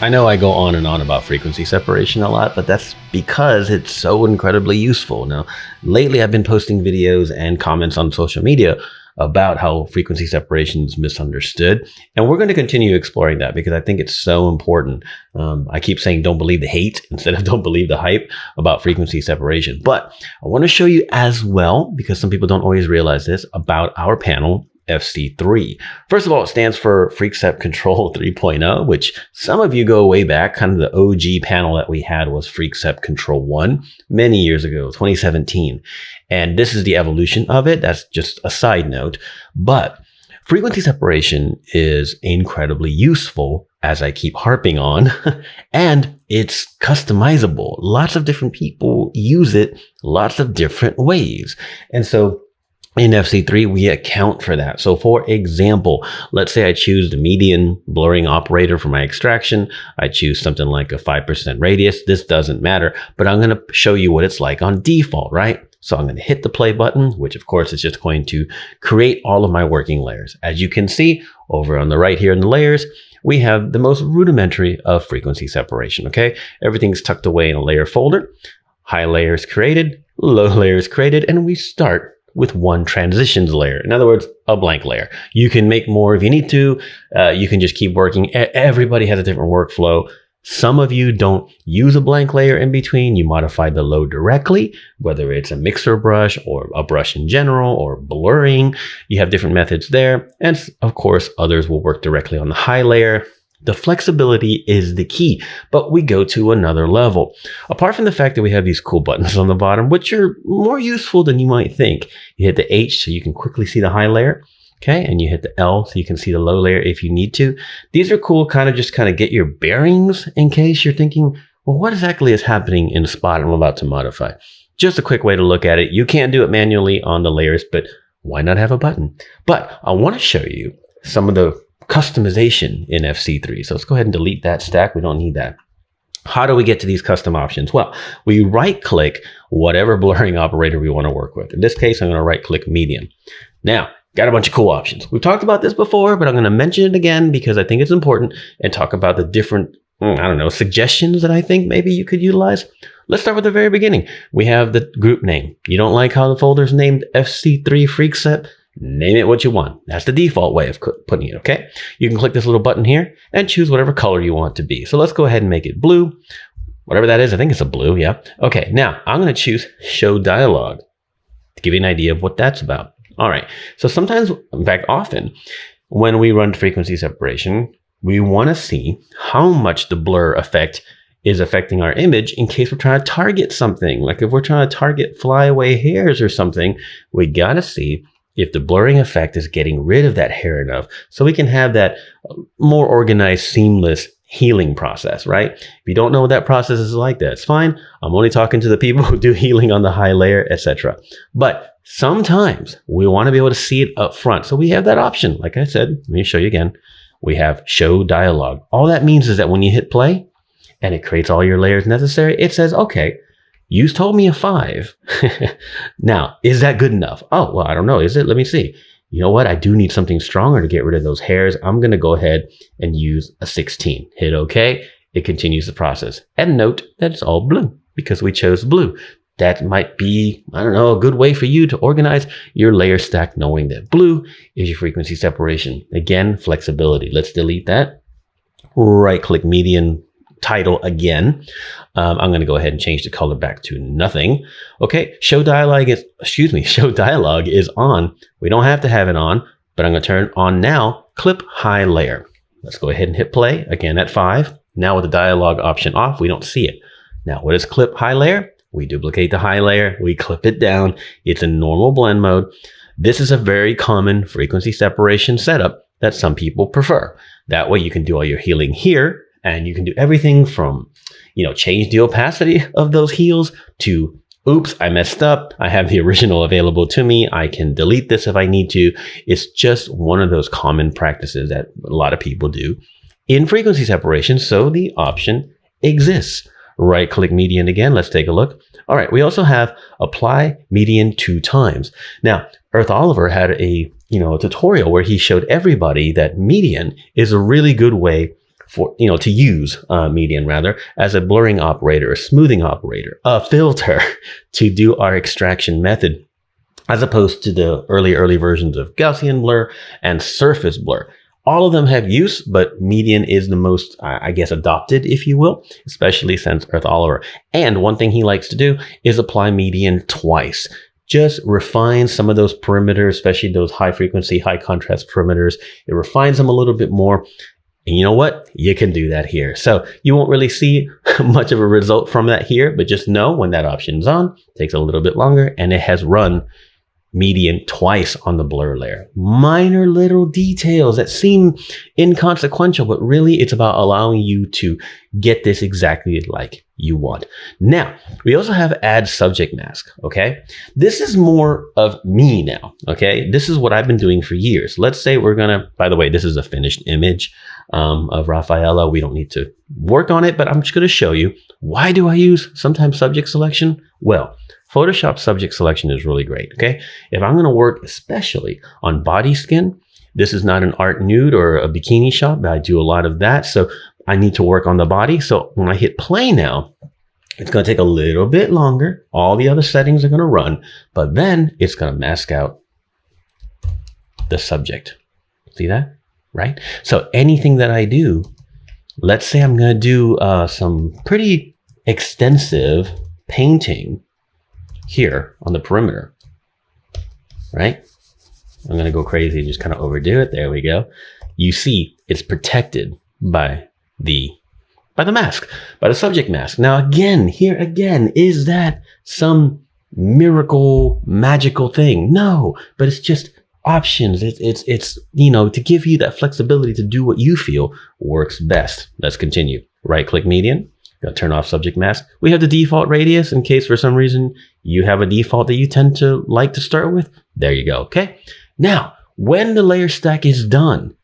I know I go on and on about frequency separation a lot, but that's because it's so incredibly useful. Now, lately I've been posting videos and comments on social media about how frequency separation is misunderstood. And we're going to continue exploring that because I think it's so important. I keep saying don't believe the hate instead of don't believe the hype about frequency separation. But I want to show you as well, because some people don't always realize this, about our panel FC3. First of all, it stands for FreakSep Control 3.0, which some of you go way back. Kind of the OG panel that we had was FreakSep Control 1 many years ago, 2017. And this is the evolution of it. That's just a side note. But frequency separation is incredibly useful, as I keep harping on, and it's customizable. Lots of different people use it lots of different ways. And so in FC3, we account for that. So for example, let's say I choose the median blurring operator for my extraction. I choose something like a 5% radius. This doesn't matter, but I'm going to show you what it's like on default, right? So I'm going to hit the play button, which of course is just going to create all of my working layers. As you can see over on the right here in the layers, we have the most rudimentary of frequency separation, okay? Everything's tucked away in a layer folder. High layers created, low layers created, and we start with one transitions layer. In other words, a blank layer. You can make more if you need to. You can just keep working. Everybody has a different workflow. Some of you don't use a blank layer in between. You modify the low directly, whether it's a mixer brush or a brush in general or blurring. You have different methods there. And of course, others will work directly on the high layer. The flexibility is the key, but we go to another level. Apart from the fact that we have these cool buttons on the bottom, which are more useful than you might think. You hit the H so you can quickly see the high layer, okay? And you hit the L so you can see the low layer if you need to. These are cool, kind of get your bearings in case you're thinking, well, what exactly is happening in the spot I'm about to modify? Just a quick way to look at it. You can't do it manually on the layers, but why not have a button? But I want to show you some of the customization in FC3. So let's go ahead and delete that stack. We don't need that. How do we get to these custom options? Well, we right click whatever blurring operator we want to work with. In this case, I'm going to right click medium. Now, got a bunch of cool options. We've talked about this before, but I'm going to mention it again because I think it's important and talk about the different, suggestions that I think maybe you could utilize. Let's start with the very beginning. We have the group name. You don't like how the folder's named FC3 FreakSep? Name it what you want. That's the default way of putting it, okay? You can click this little button here and choose whatever color you want to be. So let's go ahead and make it blue. Whatever that is, I think it's a blue, yeah. Okay, now I'm going to choose Show Dialog to give you an idea of what that's about. All right, so sometimes, in fact, often, when we run frequency separation, we want to see how much the blur effect is affecting our image in case we're trying to target something. Like if we're trying to target flyaway hairs or something, we got to see if the blurring effect is getting rid of that hair enough so we can have that more organized, seamless healing process, right? If you don't know what that process is like, that's fine. I'm only talking to the people who do healing on the high layer, etc. But sometimes we want to be able to see it up front. So we have that option. Like I said, let me show you again. We have Show Dialog. All that means is that when you hit play and it creates all your layers necessary, it says, okay, you told me a 5. Now, is that good enough? Oh, well, I don't know. Is it? Let me see. You know what? I do need something stronger to get rid of those hairs. I'm going to go ahead and use a 16. Hit OK. It continues the process. And note that it's all blue because we chose blue. That might be, a good way for you to organize your layer stack knowing that blue is your frequency separation. Again, flexibility. Let's delete that. Right click median title again. I'm going to go ahead and change the color back to nothing. Okay, Show Dialog is on. We don't have to have it on, but I'm going to turn on now. Clip High Layer. Let's go ahead and hit play again at 5. Now with the dialog option off, we don't see it. Now, what is Clip High Layer? We duplicate the high layer. We clip it down. It's in normal blend mode. This is a very common frequency separation setup that some people prefer. That way you can do all your healing here. And you can do everything from, change the opacity of those heels to, oops, I messed up. I have the original available to me. I can delete this if I need to. It's just one of those common practices that a lot of people do in frequency separation. So the option exists. Right click median again. Let's take a look. All right. We also have apply median 2 times. Now, Earth Oliver had a tutorial where he showed everybody that median is a really good way for, to use median rather as a blurring operator, a smoothing operator, a filter to do our extraction method, as opposed to the early versions of Gaussian blur and surface blur. All of them have use, but median is the most, I guess, adopted, if you will, especially since Earth Oliver. And one thing he likes to do is apply median twice. Just refine some of those perimeters, especially those high frequency, high contrast perimeters. It refines them a little bit more. And you know what? You can do that here. So you won't really see much of a result from that here, but just know when that option's on, it takes a little bit longer, and it has run median twice on the blur layer. Minor little details that seem inconsequential, but really it's about allowing you to get this exactly like you want. Now, we also have add subject mask, okay? This is more of me now, okay? This is what I've been doing for years. Let's say we're gonna, by the way, this is a finished image of Rafaela. We don't need to work on it, but I'm just gonna show you, why do I use sometimes subject selection? Well, Photoshop subject selection is really great, okay? If I'm gonna work especially on body skin, this is not an art nude or a bikini shot, but I do a lot of that. So I need to work on the body. So when I hit play now, it's gonna take a little bit longer. All the other settings are gonna run, but then it's gonna mask out the subject. See that, right? So anything that I do, let's say I'm gonna do some pretty extensive painting here on the perimeter, right? I'm gonna go crazy and just kind of overdo it. There we go. You see, it's protected by the mask, by the subject mask. Now again, here again, is that some miracle, magical thing? No, but it's just options. It's to give you that flexibility to do what you feel works best. Let's continue. Right click median. Gonna turn off subject mask. We have the default radius in case for some reason you have a default that you tend to like to start with. There you go, okay? Now, when the layer stack is done,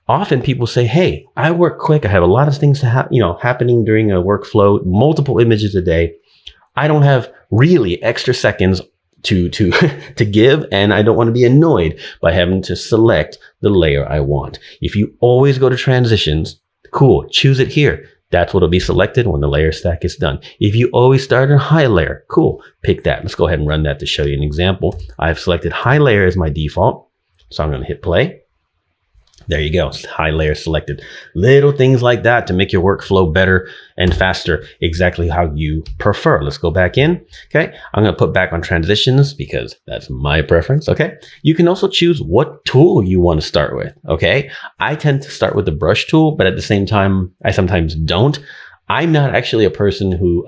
often people say, hey, I work quick. I have a lot of things happening during a workflow, multiple images a day. I don't have really extra seconds to give, and I don't want to be annoyed by having to select the layer I want. If you always go to transitions, cool, choose it here. That's what will be selected when the layer stack is done. If you always start in high layer, cool, pick that. Let's go ahead and run that to show you an example. I've selected high layer as my default. So I'm going to hit play. There you go. High layer selected. Little things like that to make your workflow better and faster, exactly how you prefer. Let's go back in. Okay. I'm going to put back on transitions because that's my preference. Okay. You can also choose what tool you want to start with. Okay. I tend to start with the brush tool, but at the same time, I sometimes don't. I'm not actually a person who,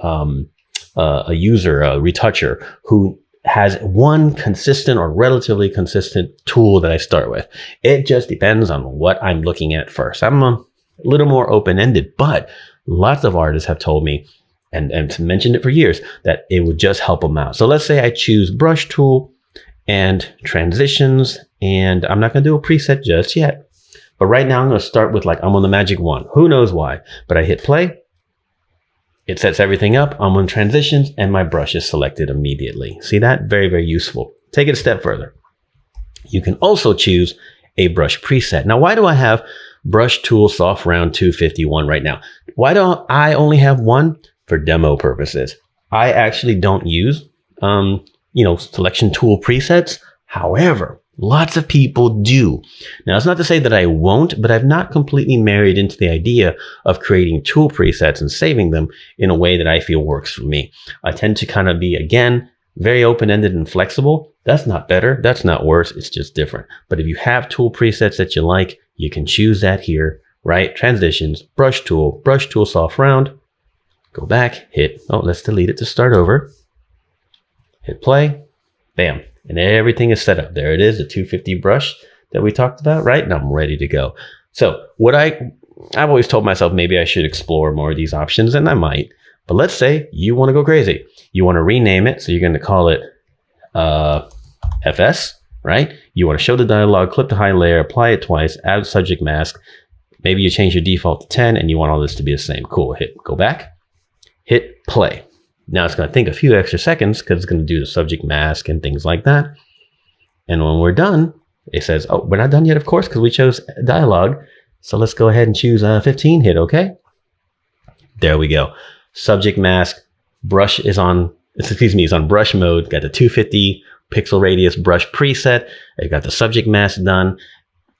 a user, a retoucher who has one consistent or relatively consistent tool that I start with. It just depends on what I'm looking at first. I'm a little more open-ended, but lots of artists have told me and mentioned it for years that it would just help them out. So let's say I choose brush tool and transitions, and I'm not going to do a preset just yet. But right now I'm going to start with I'm on the magic wand. Who knows why? But I hit play. It sets everything up. I'm on transitions and my brush is selected immediately. See that? Very, very useful. Take it a step further. You can also choose a brush preset. Now, why do I have brush tool soft round 251 right now? Why don't I only have one? For demo purposes. I actually don't use, selection tool presets. However, lots of people do. Now, it's not to say that I won't, but I've not completely married into the idea of creating tool presets and saving them in a way that I feel works for me. I tend to kind of be, again, very open-ended and flexible. That's not better. That's not worse. It's just different. But if you have tool presets that you like, you can choose that here, right? Transitions, brush tool soft round. Go back, let's delete it to start over. Hit play, bam. And everything is set up. There it is, the 250 brush that we talked about, right? And I'm ready to go. So I've always told myself maybe I should explore more of these options, and I might. But let's say you want to go crazy. You want to rename it, so you're going to call it FS, right? You want to show the dialog, clip the high layer, apply it twice, add subject mask. Maybe you change your default to 10, and you want all this to be the same. Cool, go back, hit play. Now it's going to take a few extra seconds because it's going to do the subject mask and things like that. And when we're done, it says, oh, we're not done yet, of course, because we chose dialogue. So let's go ahead and choose 15, hit OK. There we go. Subject mask, brush is on, is on brush mode. Got the 250 pixel radius brush preset. I got the subject mask done.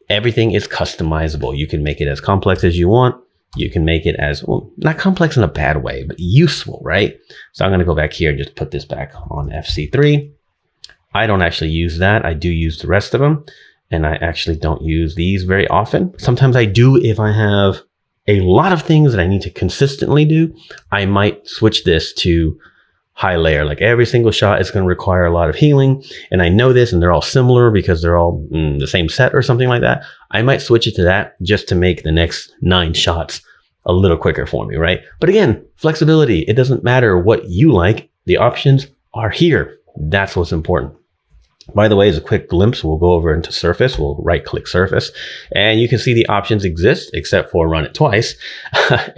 Everything is customizable. You can make it as complex as you want. You can make it as, well, not complex in a bad way, but useful, right? So I'm going to go back here and just put this back on FC3. I don't actually use that. I do use the rest of them. And I actually don't use these very often. Sometimes I do if I have a lot of things that I need to consistently do. I might switch this to high layer. Like every single shot is going to require a lot of healing. And I know this, and they're all similar because they're all the same set or something like that. I might switch it to that just to make the next 9 shots a little quicker for me, right? But again, flexibility. It doesn't matter what you like. The options are here. That's what's important. By the way, as a quick glimpse, we'll go over into surface. We'll right click surface and you can see the options exist except for run it twice.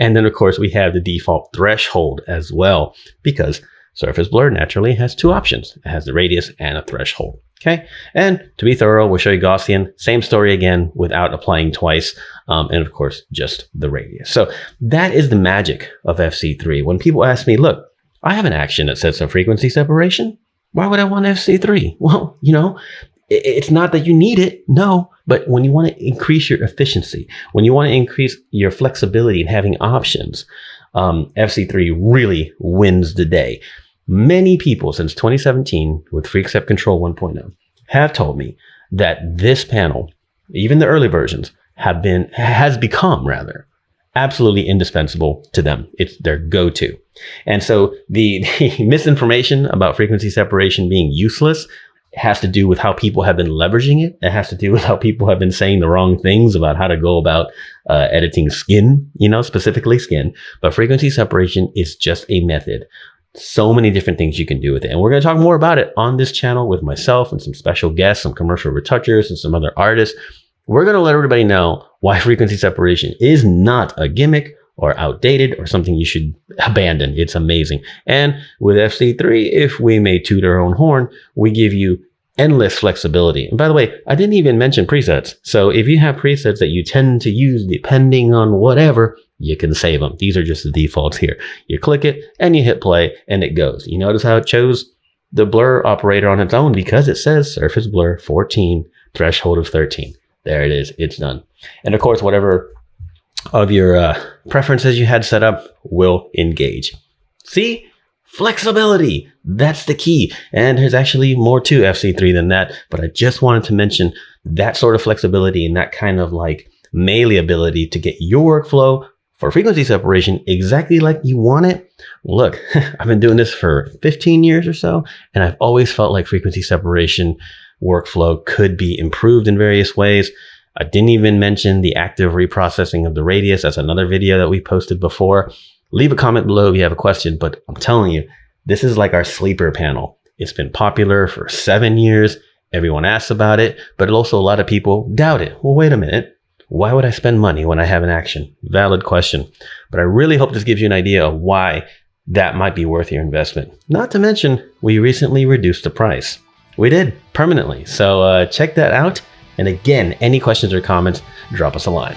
And then of course we have the default threshold as well, because surface blur naturally has 2 options. It has the radius and a threshold. Okay. And to be thorough, we'll show you Gaussian, same story again without applying twice. And of course, just the radius. So that is the magic of FC3. When people ask me, look, I have an action that sets a frequency separation. Why would I want FC3? Well, you know, it's not that you need it. No, but when you want to increase your efficiency, when you want to increase your flexibility and having options, FC3 really wins the day. Many people since 2017 with FreeConcept Control 1.0 have told me that this panel, even the early versions, has become absolutely indispensable to them. It's their go-to. And so the misinformation about frequency separation being useless has to do with how people have been leveraging it. It has to do with how people have been saying the wrong things about how to go about editing skin, you know, specifically skin. But frequency separation is just a method. So many different things you can do with it. And we're going to talk more about it on this channel with myself and some special guests, some commercial retouchers and some other artists. We're going to let everybody know why frequency separation is not a gimmick or outdated or something you should abandon. It's amazing. And with FC3, if we may toot our own horn, we give you endless flexibility. And by the way, I didn't even mention presets. So if you have presets that you tend to use depending on whatever, you can save them. These are just the defaults here. You click it and you hit play and it goes. You notice how it chose the blur operator on its own because it says surface blur 14, threshold of 13. There it is. It's done. And of course, whatever of your preferences you had set up will engage. See? Flexibility. That's the key. And there's actually more to FC3 than that. But I just wanted to mention that sort of flexibility and that kind of like malleability to get your workflow for frequency separation exactly like you want it. Look, I've been doing this for 15 years or so, and I've always felt like frequency separation workflow could be improved in various ways. I didn't even mention the active reprocessing of the radius. That's another video that we posted before. Leave a comment below if you have a question, but I'm telling you, this is like our sleeper panel. It's been popular for 7 years. Everyone asks about it, but also a lot of people doubt it. Well, wait a minute. Why would I spend money when I have an action? Valid question. But I really hope this gives you an idea of why that might be worth your investment. Not to mention, we recently reduced the price. We did, permanently. So check that out. And again, any questions or comments, drop us a line.